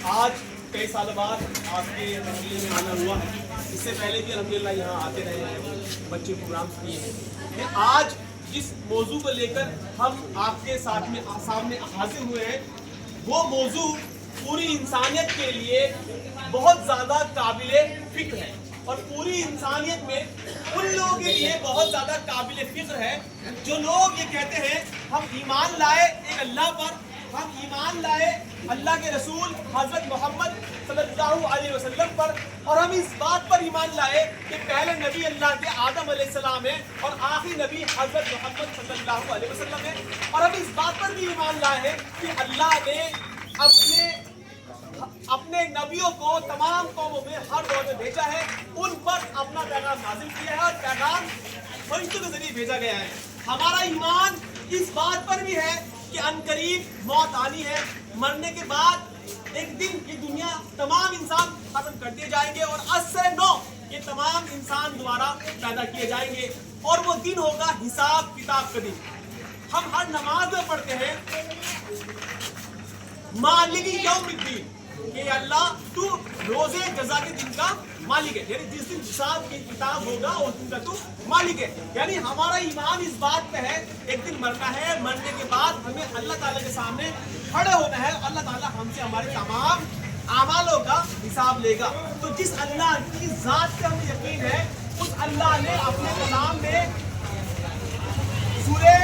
آج کئی سال بعد آپ کے محلے میں آنا ہوا ہے. اس سے پہلے بھی الحمدللہ یہاں آتے رہے ہیں, بچے پروگرامس کیے ہیں. آج جس موضوع کو لے کر ہم آپ کے سامنے حاضر ہوئے ہیں, وہ موضوع پوری انسانیت کے لیے بہت زیادہ قابل فکر ہے, اور پوری انسانیت میں ان لوگوں کے لیے بہت زیادہ قابل فکر ہے جو لوگ یہ کہتے ہیں ہم ایمان لائے ایک اللہ پر, ہم ایمان لائے اللہ کے رسول حضرت محمد صلی اللہ علیہ وسلم پر, اور ہم اس بات پر ایمان لائے کہ پہلے نبی اللہ کے آدم علیہ السلام ہے اور آخری نبی حضرت محمد صلی اللہ علیہ وسلم ہے, اور ہم اس بات پر بھی ایمان لائے ہیں کہ اللہ نے اپنے نبیوں کو تمام قوموں میں ہر دور میں بھیجا ہے, ان پر اپنا پیغام نازل کیا ہے اور پیغام فرشتوں کے ذریعے بھیجا گیا ہے. ہمارا ایمان اس بات پر بھی ہے کہ عنقریب موت آنی ہے, مرنے کے بعد ایک دن یہ دنیا تمام انسان ختم کر دیے جائیں گے اور عصر نو یہ تمام انسان دوبارہ پیدا کیے جائیں گے, اور وہ دن ہوگا حساب کتاب کا دن. ہم ہر نماز میں پڑھتے ہیں مالک یوم الدین کہ اللہ تو روزے جزا کے دن کا مالک ہے, یعنی جس دن حساب کی کتاب ہوگا اس دن کا تو مالک ہے. یعنی ہمارا ایمان اس بات پہ ہے ایک دن مرنا ہے, مرنے کے بعد ہمیں اللہ تعالیٰ کے سامنے کھڑے ہونا ہے, اللہ تعالیٰ ہم سے ہمارے تمام اعمالوں کا حساب لے گا. تو جس اللہ کی ذات پہ ہمیں یقین ہے, اس اللہ نے اپنے کلام میں سورہ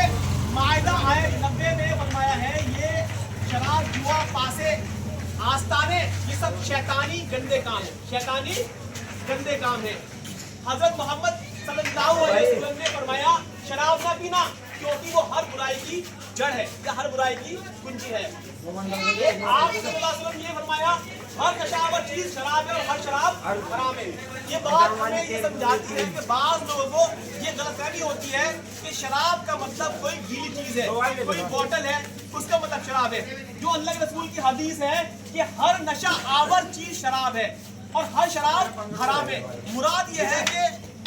مائدہ آیت 90 میں فرمایا ہے یہ شراب جوا پاسے آستانے یہ سب شیطانی گندے کام ہیں, شیطانی گندے کام ہیں. حضرت محمد صلی اللہ علیہ وسلم نے فرمایا شراب نہ پینا کیونکہ وہ ہر برائی کی جڑ ہے یا ہر برائی کی کنجی ہے. آپ صلی اللہ علیہ وسلم نے فرمایا ہر نشاور چیز شراب ہے اور ہر شراب حرام ہے. یہ بات ہمیں یہ سمجھاتی ہے کہ بعض لوگوں کو یہ غلط فہمی ہوتی ہے کہ شراب کا مطلب کوئی گیلی چیز ہے, کوئی بوتل ہے اس کا مطلب شراب ہے. جو اللہ کے رسول کی حدیث ہے کہ ہر نشہ آور چیز شراب ہے اور ہر شراب حرام ہے. مراد یہ ہے کہ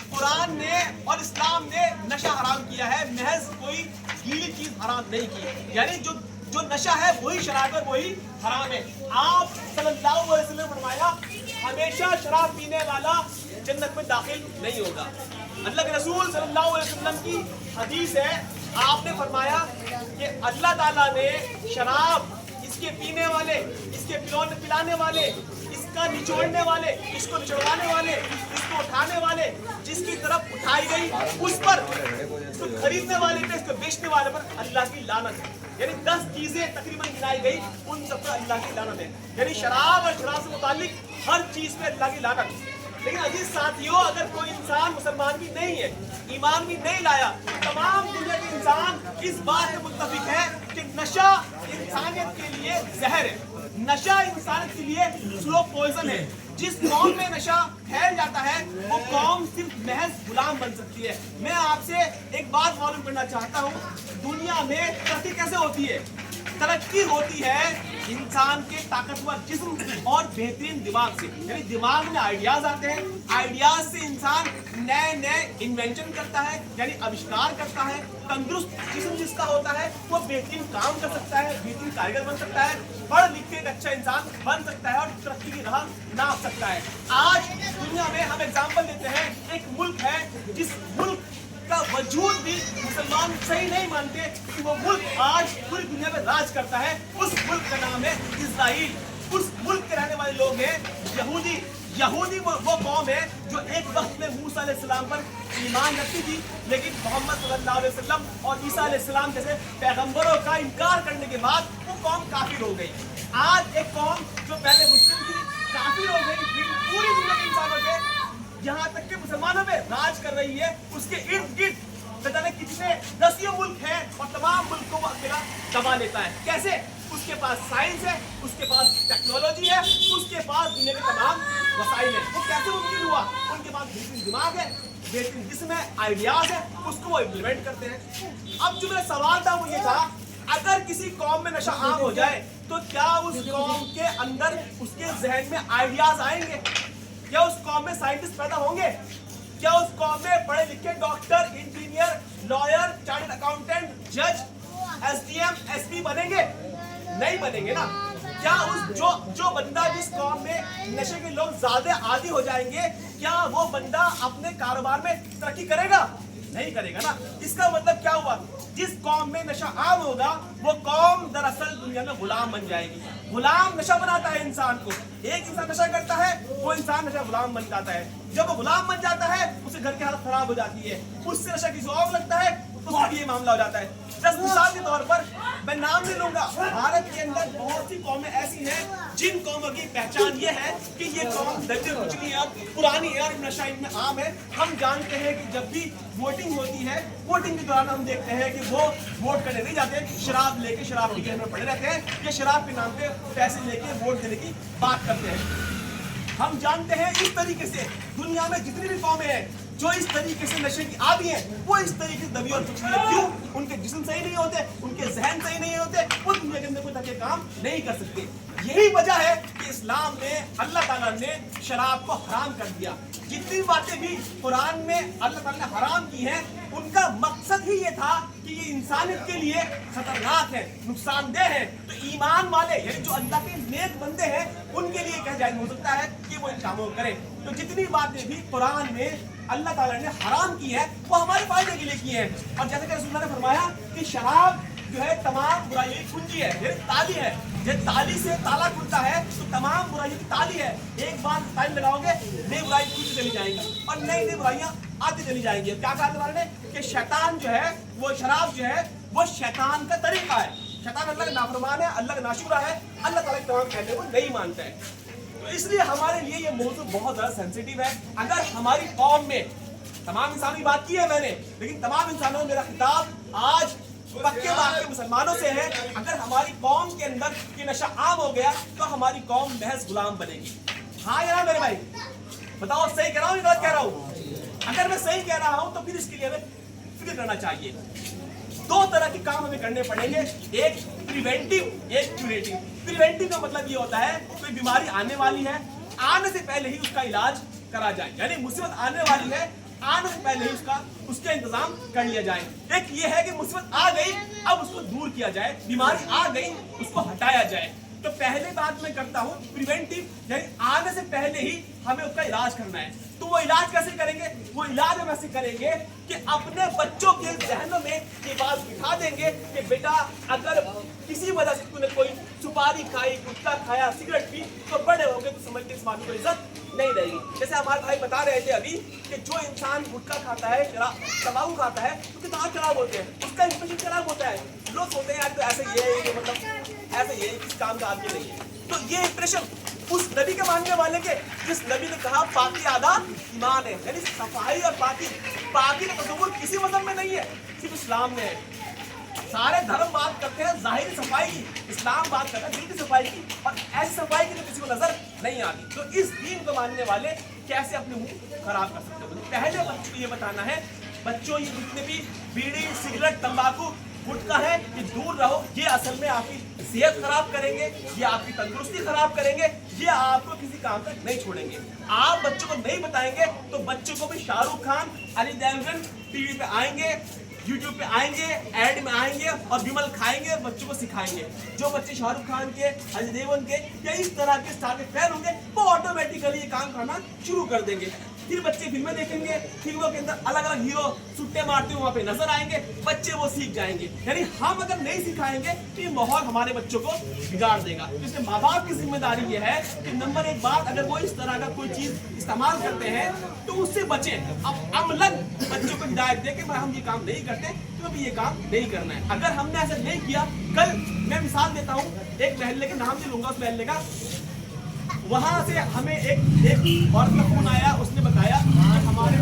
قرآن نے اور اسلام نے نشہ حرام کیا ہے, محض کوئی گیلی چیز حرام نہیں کی. یعنی جو نشہ ہے وہی شراب ہے, وہی حرام ہے. آپ صلی اللہ علیہ وسلم نے فرمایا ہمیشہ شراب پینے والا جنت میں داخل نہیں ہوگا. اللہ کے رسول صلی اللہ علیہ وسلم کی حدیث ہے, آپ نے فرمایا کہ اللہ تعالیٰ نے شراب, اس کے پینے والے, اس کے پلانے والے, اس کا نچوڑنے والے, اس کو نچوڑوانے والے, اس کو اٹھانے والے, جس کی طرف اٹھائی گئی اس پر, اس کو خریدنے والے پہ, اس کو بیچنے والے پر اللہ کی لعنت ہے. یعنی 10 چیزیں تقریباً گنائی گئی, ان سب پر اللہ کی لعنت ہے. یعنی شراب اور شراب سے متعلق ہر چیز پہ اللہ کی لعنت. لیکن عزیز ساتھیوں, اگر کوئی انسان مسلمان بھی نہیں ہے, ایمان بھی نہیں لایا, تمام دنیا کے انسان اس بات میں متفق ہے کہ نشہ انسانیت کے لیے زہر ہے, نشہ انسانیت کے لیے سلو پوائزن ہے. جس قوم میں نشہ پھیل جاتا ہے وہ قوم صرف محض غلام بن سکتی ہے. میں آپ سے ایک بات معلوم کرنا چاہتا ہوں, دنیا میں ترقی کیسے ہوتی ہے؟ ترقی ہوتی ہے انسان کے طاقتور جسم اور بہترین دماغ سے. یعنی دماغ میں آئیڈیاز آتے ہیں, آئیڈیاز سے انسان نئے انوینشن کرتا ہے, یعنی آوشکار کرتا ہے. تندرست جسم جس کا ہوتا ہے وہ بہترین کام کر سکتا ہے, بہترین کاریگر بن سکتا ہے, پڑھ لکھ کے ایک اچھا انسان بن سکتا ہے اور ترقی کی راہ ناپ سکتا ہے. آج دنیا میں ہم ایگزامپل دیتے ہیں, ایک ملک ہے جس ملک کا وجود بھی مسلمان صحیح نہیں مانتے کہ وہ ملک آج پوری دنیا میں راج کرتا ہے. اس ملک کا نام ہے اسرائیل. اس ملک کے رہنے والے لوگ ہیں یہودی. یہودی وہ قوم ہے جو ایک وقت میں موسیٰ علیہ السلام پر ایمان رکھتی تھی, لیکن محمد صلی اللہ علیہ وسلم اور عیسیٰ علیہ السلام جیسے پیغمبروں کا انکار کرنے کے بعد وہ قوم کافر ہو گئی. آج ایک قوم جو پہلے مسلم تھی کافر ہو گئی, پوری دنیا کے انسانوں پہ, یہاں تک کہ مسلمانوں پہ راج کر رہی ہے. اس کے ارد گرد نہ جانے کتنے 10 ملک ہیں اور تمام ملکوں کو اکیلا دبا لیتا ہے. کیسے؟ اس کے پاس سائنس ہے, اس کے پاس ٹیکنالوجی ہے, اس کے پاس دنیا کے تمام وسائل ہیں. وہ کیسے ممکن ہوا؟ ان کے پاس بہترین دماغ ہے, بہترین جسم ہے, آئیڈیاز ہے, اس کو وہ امپلیمنٹ کرتے ہیں. اب جو میرا سوال تھا وہ یہ تھا, اگر کسی قوم میں نشہ عام ہو جائے تو کیا اس قوم کے اندر, اس کے ذہن میں آئیڈیاز آئیں گے؟ کیا اس قوم میں سائنٹسٹ پیدا ہوں گے؟ کیا اس कौम में पढ़े लिखे doctor, engineer, lawyer, chartered accountant, जज, एसडीएम, एसपी बनेंगे? नहीं बनेंगे ना। क्या उस जो बंदा, जिस कौम में नशे के लोग ज्यादा आदी हो जाएंगे, क्या वो बंदा अपने कारोबार में तरक्की करेगा? नहीं करेगा ना। इसका मतलब क्या हुआ? जिस कौम में नशा आम होगा वो कौम दरअसल दुनिया में गुलाम बन जाएगी। गुलाम नशा बनाता है इंसान को। एक इंसान नशा करता है, वो इंसान नशा गुलाम बन जाता है। जब वो गुलाम बन जाता है, उसे घर की हालत खराब हो जाती है, उससे नशा किसी और लगता है, उसका भी ये मामला हो जाता है। दस मिसाल के तौर पर मैं नाम नहीं लूंगा, भारत के अंदर बहुत सी कौमें ऐसी हैं जिन कौमों की पहचान ये है कि ये कौम दर्जन कुचली है, पुरानी है और नशा इनमें आम है। हम जानते हैं कि जब भी वोटिंग होती है, वोटिंग के दौरान हम देखते हैं कि वो वोट करने नहीं जाते, शराब लेके शराब की में पड़े रहते हैं, या शराब के नाम पे पैसे लेके वोट देने की बात करते हैं। हम जानते हैं इस तरीके से दुनिया में जितनी भी कौमें हैं जो इस तरीके से नशे की आदी हैं, वो इस तरीके से दबी और कुचली है। क्यों? उनके जिस्म सही नहीं होते, उनके जहन सही नहीं होते, वो दुनिया के अंदर कोई तरह के काम नहीं कर सकते। यही वजह है कि इस्लाम में अल्लाह ताला ने शराब को हराम कर दिया। जितनी बातें भी कुरान में अल्लाह ताला ने हराम की हैं, उनका मकसद ही ये था कि ये इंसानियत के लिए खतरनाक है, नुकसानदेह है। तो ईमान वाले यानी जो अल्लाह के नेक बंदे हैं, उनके लिए कह जायज हो सकता है कि वो इन कामों को करें। तो जितनी बातें भी कुरान में अल्लाह ताला ने हराम की है, वो हमारे फायदे के लिए की है। और जैसे कि रसूलुल्लाह ने फरमाया कि शराब जो है तमाम बुराइयों की कुंजी है, ये ताली है। जब ताली से ताला खुलता है तो तमाम बुराइयों की ताली है। एक बार ताली लगाओगे, नई बुराई खुलती चली जाएंगी और नई नई बुराइयां आती चली जाएंगी। क्या कहा अल्लाह ने कि शैतान जो है, वो शराब जो है, वो शैतान का तरीका है। शैतान अल्लाह का नाफरमान है, अल्लाह का नाशुक्र है, अल्लाह ताला के तमाम कहने को नहीं मानता है। तो इसलिए हमारे लिए ये मौजूद बहुत ज्यादा सेंसिटिव है। अगर हमारी कौम में, तमाम इंसानों की बात की है मैंने, लेकिन तमाम इंसानों में मेरा खिताब आज पक्के बाकी मुसलमानों से है। अगर हमारी कौम के अंदर ये नशा आम हो गया तो हमारी कौम महज गुलाम बनेगी। हाँ या ना मेरे भाई, बताओ सही कह रहा हूँ या गलत कह रहा हूँ? अगर मैं सही कह रहा हूँ तो फिर इसके लिए हमें फिक्र करना चाहिए। दो तरह के काम हमें करने पड़ेंगे, एक प्रिवेंटिव, एक क्यूरेटिव। प्रिवेंटिव का मतलब ये होता है कोई बीमारी आने वाली है, आने से पहले ही उसका इलाज करा जाए, यानी मुसीबत आने वाली है, आने से पहले ही उसका इंतजाम कर लिया जाए। एक ये है कि मुसीबत आ गई, अब उसको दूर किया जाए, बीमारी आ गई, उसको हटाया जाए। तो पहले बात मैं करता हूँ प्रिवेंटिव, यानी आने से पहले ही हमें उसका इलाज करना है। तो वो इलाज कैसे करेंगे? वो इलाज हम ऐसे करेंगे कि अपने बच्चों के जहनों में ये बात बिठा देंगे कि बेटा अगर किसी वजह से तूने कोई सुपारी खाई, गुटखा खाया, सिगरेट पी, तो बड़े हो गए तो समझ के इस बात को इज्जत नहीं रहेगी। जैसे हमारे भाई बता रहे थे अभी कि जो इंसान गुटखा खाता है, तंबाकू खाता है, उसके दांत खराब होते हैं, उसका इंप्रेशन खराब होता है। लोग सोचते हैं यार तो ऐसे ये है, मतलब ऐसे ये किस काम का आदमी नहीं है। तो ये इंप्रेशन उस नबी के मानने वाले के, जिस नबी ने कहा पाकी आधा ईमान है, यानी सफाई और पाकी का तस्वुर किसी मजहब में नहीं है, सिर्फ इस्लाम में है। सारे धर्म बात करते हैं जाहिर सफाई की, इस्लाम बात करता है दिल की सफाई की, और ऐसी सफाई की तो किसी को नजर नहीं आती। तो इस दीन को मानने वाले कैसे अपने मुंह खराब कर सकते हो? पहले बच्चों को ये बताना है, बच्चों ये जितने भी बीड़ी, सिगरेट, तंबाकू, गुटखा है, ये दूर रहो। ये असल में आपकी सेहत खराब करेंगे, ये आपकी तंदुरुस्ती खराब करेंगे, ये आपको किसी काम तक नहीं छोड़ेंगे। आप बच्चों को नहीं बताएंगे तो बच्चों को भी शाहरुख खान, अली देवगन टीवी पे आएंगे, यूट्यूब पे आएंगे, एड में आएंगे और विमल खाएंगे और बच्चों को सिखाएंगे। जो बच्चे शाहरुख खान के, अजय देवगन के या इस तरह के स्टार के फैन होंगे, वो ऑटोमेटिकली ये काम करना शुरू कर देंगे। फिर बच्चे फिल्में देखेंगे, फिल्मों के अंदर अलग अलग हीरो सुट्टे मारते हुए वहां पे नजर आएंगे, बच्चे वो सीख जाएंगे। यानी हम अगर नहीं सिखाएंगे तो ये माहौल हमारे बच्चों को बिगाड़ देगा। तो इसलिए माँ बाप की जिम्मेदारी ये है कि नंबर एक बात, अगर वो इस तरह का कोई चीज इस्तेमाल करते हैं तो उससे बचें। अब अमलन बच्चों को हिदायत दे कि हम ये काम नहीं करते तो भी ये काम नहीं करना है। अगर हमने ऐसा नहीं किया, कल मैं मिसाल देता हूँ, एक महल्ले के नाम नहीं लूंगा उस महल्ले का, वहां से हमें एक औरत का फोन आया, उसने बताया कि हमारे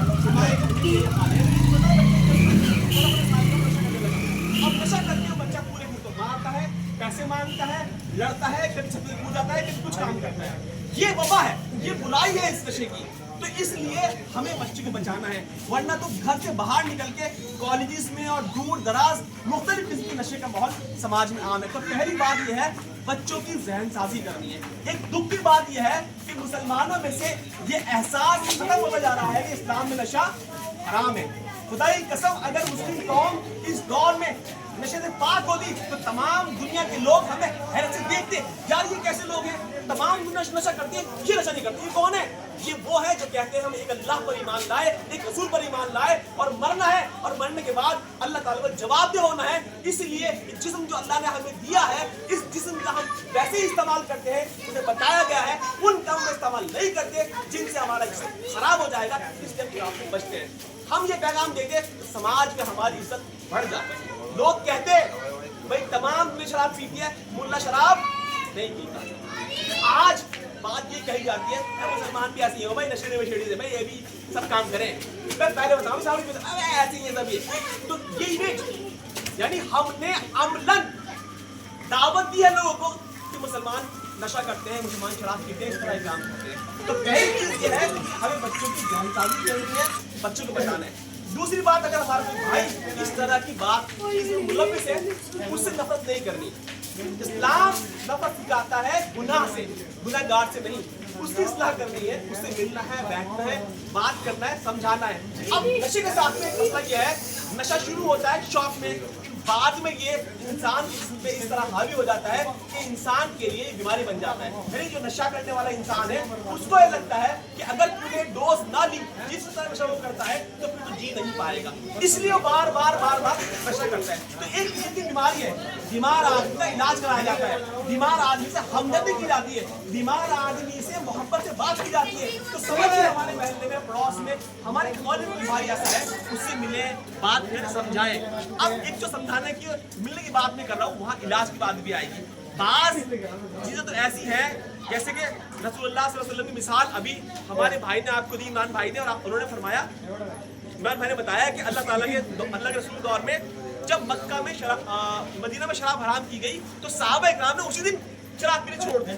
अब नशा करके बच्चा पूरे घर को मारता है, पैसे मांगता है, लड़ता है, कभी छत पे कूद जाता है, कभी कुछ काम करता है। ये वबा है, ये बुराई है इस नशे की। तो इसलिए हमें बच्चे को बचाना है, वरना तो घर से बाहर निकल के कॉलेजेस में और दूर दराज मुख्तलिफ किस्म के नशे का माहौल समाज में आम है। तो पहली बात यह है बच्चों की जहन साजी करनी है। एक दुख की बात यह है कि मुसलमानों में से ये एहसास खत्म होता जा रहा है कि इस्लाम में नशा हराम है। खुदा की कसम, अगर मुस्लिम कौम इस दौर में नशे से पाक होती तो तमाम दुनिया के लोग हमें हैरत से देखते, यार ये कैसे लोग हैं, तमाम दुनिया नशा करती है, ये नशा नहीं करती, ये कौन है? ये वो है जो कहते हैं हम एक अल्लाह पर ईमान लाए, एक रसूल पर ईमान लाए और मरना है, और मरने के बाद अल्लाह ताला पर जवाबदेह होना है। इसलिए जिस्म जो अल्लाह ने हमें दिया है, इस जिस्म का हम वैसे ही इस्तेमाल करते हैं, उन्हें बताया गया है, उन कामों में इस्तेमाल नहीं करते जिनसे हमारा जिस्म खराब हो जाएगा, इसलिए हम खिलाफ में बचते हैं। हम ये पैगाम देते तो समाज में हमारी इज्जत बढ़ जाती है। लोग कहते भाई तमाम दुनिया शराब पीती है, मुल्ला शराब नहीं पीता। आज बात ये कही जाती है मुसलमान भी ऐसे ही हो भाई, नशे वशेड़ी से भाई ये भी सब काम करें। मैं पहले बताऊं साहब ऐसे ही है सब ये, तो ये इमेज यानी हमने अमलन दावत दी है लोगों को कि मुसलमान नशा करते हैं, मुसलमान शराब पीते हैं, इस तरह काम करते हैं। तो पहली चीज ये है हमें बच्चों की जानकारी देनी है, बच्चों को बताना है। दूसरी बात, अगर हमारा कोई भाई इस तरह की बात मुलव्विस है, उससे नफरत नहीं करनी। इस्लाम नफरत सिखाता है गुनाह से, गुनाहगार से नहीं। उसकी इस्लाह करनी है, उससे मिलना है, बैठना है, बात करना है, समझाना है। अब नशे के साथ में मसला यह है, नशा शुरू होता है शौक में, बाद में ये इंसान पे इस तरह हावी हो जाता है कि इंसान के लिए बीमारी बन जाता है। यानी जो नशा करने वाला इंसान है उसको ये लगता है कि अगर तूने डोज ना ली जिस तरह नशा वो करता है तो फिर तो जी नहीं पाएगा, इसलिए वो बार बार नशा करता है। तो एक किस्म की बीमारी है, बीमार आदमी का इलाज कराया जाता है, बीमार आदमी से हमदर्दी की जाती है, बीमार आदमी से मोहब्बत से बात की जाती है। तो समझिए हमारे महल्ले में, पड़ोस में हमारे कॉलेज में भाई ऐसा है, उससे मिले, बात करें, समझाएं। अब एक जो समझाने की मिलने की बात नहीं कर रहा हूँ, वहाँ इलाज की बात भी आएगी। बात चीजें तो ऐसी हैं जैसे कि रसूलुल्लाह सल्लल्लाहु अलैहि वसल्लम की मिसाल अभी हमारे भाई ने आपको दी, इमरान भाई ने, और उन्होंने फरमाया, इमरान भाई ने बताया कि अल्लाह ताला के अल्लाह के रसूल के दौर में जब मक्का में मदीना में शराब हराम की गई तो सहाबा इकराम ने उसी दिन शराब पीने छोड़ दी।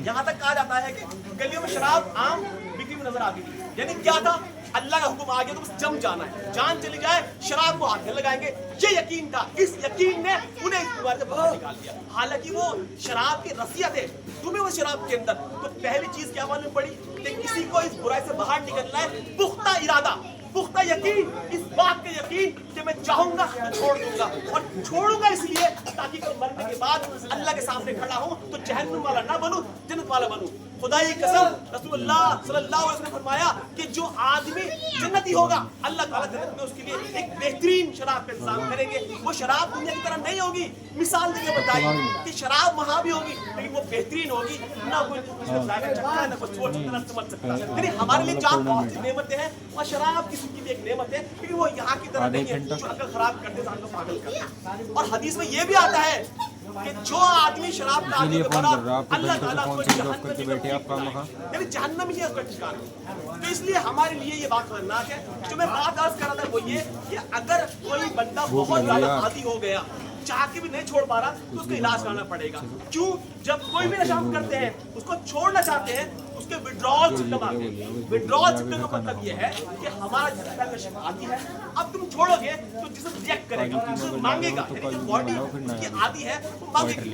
यहाँ तक कहा जाता है कि गलियों में शराब आम बिक्री में नजर आती थी। यानी क्या था, अल्लाह का हुक्म आ गया तो बस जम जाना है, जान चली जाए शराब को हाथ में लगाएंगे, ये यकीन था। इस यकीन ने उन्हें इस बीमारी से बाहर निकाल दिया। हालांकि वो शराब की रसिया थे, तुम्हें वो शराब के अंदर। तो पहली चीज क्या मालूम पड़ी कि किसी को इस बुराई से बाहर निकलना है, पुख्ता इरादा, पुख्ता यकीन, इस बात का यकीन कि मैं चाहूंगा तो छोड़ दूंगा, और छोड़ूंगा इसलिए ताकि कल मरने के बाद अल्लाह के सामने खड़ा हूं तो जहन्नम वाला ना बनूं, जन्नत वाला बनूं। खुदा की कसम, रसूलुल्लाह सल्लल्लाहु अलैहि वसल्लम ने फरमाया कि जो आदमी जन्नती होगा, अल्लाह ताला जन्नत में उसके लिए एक बेहतरीन शराब का इंतजाम करेंगे। वो शराब दुनिया की तरह नहीं होगी, मिसाल देके बताई कि शराब वहां भी होगी लेकिन वो बेहतरीन होगी, ना कोई ना कोई सोच समझ सकता। यानी हमारे लिए चार बहुत सी नेमतें हैं, और शराब किसी की भी एक नेमत है, क्योंकि वो यहाँ की तरह नहीं है जो अकल खराब करते इंसान को पागल करते। और हदीस में ये भी आता है कि जो आदमी शराब का आदमी बना, अल्लाह ताला उसको जहन्नम में उसका ठिकाना। तो इसलिए हमारे लिए ये बात खतरनाक है। जो मैं बात अर्ज कर रहा था वो ये कि अगर कोई बंदा बहुत ज्यादा आदी हो गया, चाह के भी नहीं छोड़ पा रहा, तो उसका इलाज कराना पड़ेगा। क्यों? जब कोई भी नशा करते हैं, उसको छोड़ना चाहते हैं, उसके विड्रॉल सिम्टम आते हैं। विड्रॉल सिम्टम का मतलब ये है कि हमारा जिसम नशा आती है, अब तुम छोड़ोगे तो जिसम रिएक्ट करेगा, तो मांगेगा, यानी जो बॉडी की आदि है वो मांगेगी।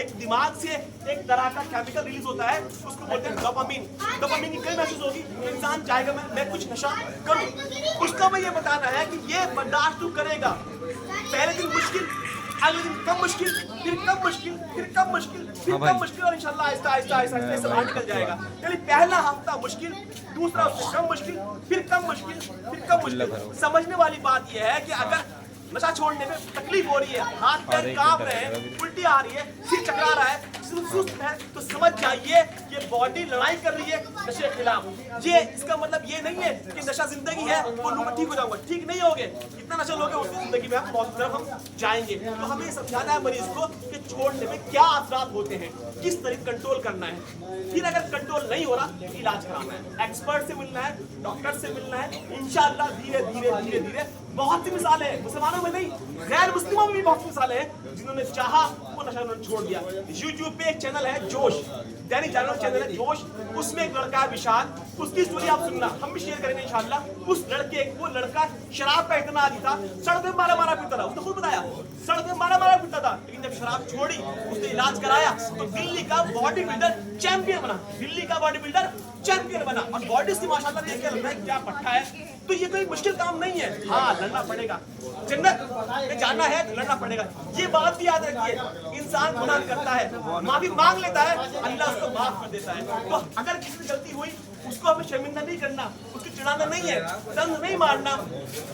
एक दिमाग से एक तरह का केमिकल रिलीज होता है, उसको बोलते हैं डोपामिन। डोपामिन की कई महसूस होगी, इंसान चाहेगा मैं कुछ नशा करूं। उसका मैं ये बताना है कि ये बर्दाश्त तू करेगा। पहले दिन मुश्किल, अगले दिन कम मुश्किल, फिर कम मुश्किल, फिर कम मुश्किल, फिर कम मुश्किल, और इंशाल्लाह आहिस्ता आहिस्ता आहिस्ता से बाहर निकल जाएगा। यानी पहला हफ्ता मुश्किल, दूसरा उससे कम मुश्किल, फिर कम मुश्किल, फिर कम मुश्किल। समझने वाली बात यह है कि अगर नशा छोड़ने में तकलीफ हो रही है, हाथ पैर कांप रहे हैं, उल्टी आ रही है, सिर चकरा रहा है, सुस्त है, तो समझ जाइए कि बॉडी लड़ाई कर रही है नशे के खिलाफ। ये इसका मतलब ये नहीं है कि नशा जिंदगी है, वो लूंगा ठीक हो जाऊंगा, ठीक नहीं होगे। इतना नशा लोगे उतनी जिंदगी में हम बहुत तरफ हम जाएंगे। तो हमें समझाना है मरीज को कि छोड़ने में क्या असरात होते हैं, किस तरीके कंट्रोल करना है। फिर अगर कंट्रोल नहीं हो रहा, इलाज कराना है, एक्सपर्ट से मिलना है, डॉक्टर से मिलना है। इंशाअल्लाह धीरे धीरे धीरे धीरे बहुत सी मिसालें हैं, मुसलमानों में नहीं, गैर मुस्लिमों में भी बहुत मिसालें हैं, जिन्होंने चाहा वो नशा उन्होंने छोड़ दिया। यूट्यूब पे एक चैनल है जोश, दैनिक जागरण चैनल है जोश, उसमें एक लड़का है विशाल, उसकी स्टोरी आप सुनना, हम भी शेयर करेंगे इंशाल्लाह। उस लड़के वो लड़का शराब का इतना आदी था, सड़क पे मारा मारा पीता था, उसने खुद बताया सड़क पे मारा मारा पीता था, लेकिन जब शराब छोड़ी उसने इलाज कराया तो दिल्ली का बॉडी बिल्डर चैंपियन बना, दिल्ली का बॉडी बिल्डर चैंपियन बना। और बॉडी से माशाल्लाह देख के लगता है क्या पट्टा है। तो ये कोई मुश्किल काम नहीं है, हाँ लड़ना पड़ेगा, जन्नत में जाना है तो लड़ना पड़ेगा। ये बात भी याद रखिए, इंसान गुनाह करता है, माफी मांग लेता है, अल्लाह उसको माफ कर देता है। तो अगर किसी से गलती हुई उसको हमें शर्मिंदा नहीं करना, उसको चिढ़ाना नहीं है, तंज नहीं मारना,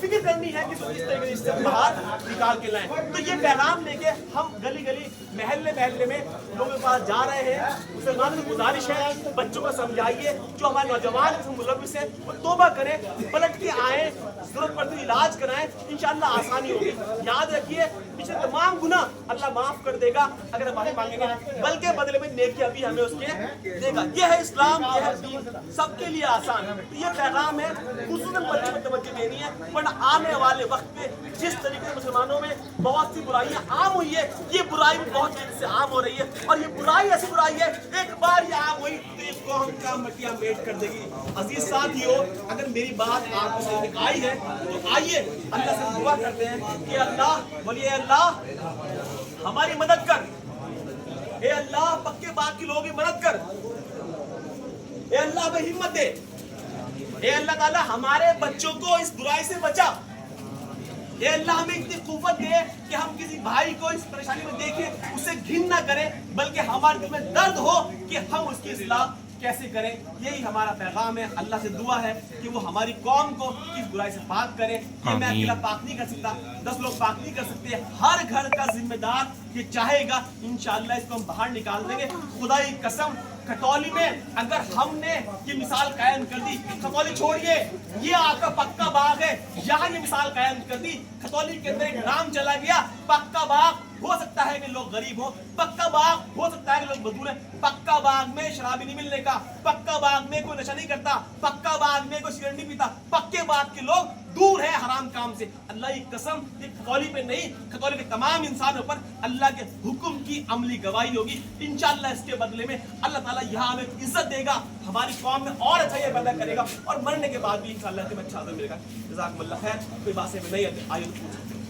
फिक्र करनी है कि तो इस तरीके से बाहर निकाल के लाएं। तो ये पैगाम लेके हम गली गली महल्ले महल्ले में लोगों के पास जा रहे हैं। मुसलमानों से गुजारिश है, बच्चों को समझाइए, जो हमारे नौजवान मुलविस है वो तौबा करें, पलट के आए, जरूरत पड़ती इलाज कराएं, इंशाल्लाह आसानी होगी। याद रखिए पिछले तमाम गुनाह अल्लाह माफ कर देगा अगर हम माफी मांगेंगे, बल्कि बदले में नेकी भी हमें उसके देगा। ये है इस्लाम, ये है दीन, सबके लिए आसान। तो ये पैगाम है, खुसूसन बच्चों में तवज्जो देनी है, वरना आने वाले वक्त में जिस तरीके से मुसलमानों में बहुत सी बुराइयां आम हुई है, ये बुराई भी बहुत तेजी से आम हो रही है। और ये बुराई ऐसी बुराई है, एक बार ये आम हुई तो ये कौम का मटिया मेट कर देगी। अजीज साथियों, अगर मेरी बात आपको समझ में आई है तो आइए अल्लाह से दुआ करते हैं कि अल्लाह, बोलिए अल्लाह हमारी मदद कर, ए अल्लाह पक्के बात की लोगों की मदद कर, ए अल्लाह हमें हिम्मत दे, ए अल्लाह ताला हमारे बच्चों को इस बुराई से बचा, ए अल्लाह हमें इतनी कुव्वत दे कि हम किसी भाई को इस परेशानी में देखें उसे घिन ना करें, बल्कि हमारे दिल में दर्द हो कि हम उसकी इस्लाह कैसे करें। यही हमारा पैगाम है। अल्लाह से दुआ है कि वो हमारी कौम को इस बुराई से पाक करे। ये मैं अकेला पाक नहीं कर सकता, 10 लोग पाक नहीं कर सकते, हर घर का जिम्मेदार ये चाहेगा, इंशाअल्लाह इसको हम बाहर निकाल देंगे। खुदा की कसम, खटौली में अगर हमने ये मिसाल कायम कर दी, खटौली छोड़िए, ये आपका पक्का बाग है, यहाँ ये मिसाल कायम कर दी, खटौली के अंदर एक नाम चला गया, पक्का बाग। हो सकता है कि लोग गरीब हो, पक्का बाग हो सकता है कि लोग मजदूर हैं, पक्का बाग में शराबी नहीं मिलने का, पक्का बाग में कोई नशा नहीं करता, पक्का बाग में कोई सिगरेट नहीं पीता, पक्के बाग के लोग दूर है हराम काम से। अल्लाह की कसम, ये खटौली पे नहीं, खटौली के तमाम इंसानों पर अल्लाह के हुक्म की अमली गवाही होगी। इंशाअल्लाह इसके बदले में अल्लाह ताला यहाँ हमें इज्जत देगा, हमारी कौम में और अच्छा ये पैदा करेगा, और मरने के बाद भी इंशाअल्लाह हमें अच्छा मिलेगा। जज़ाकुमुल्लाह खैर। कोई बात से नहीं आइए तो पूछ सकते हैं।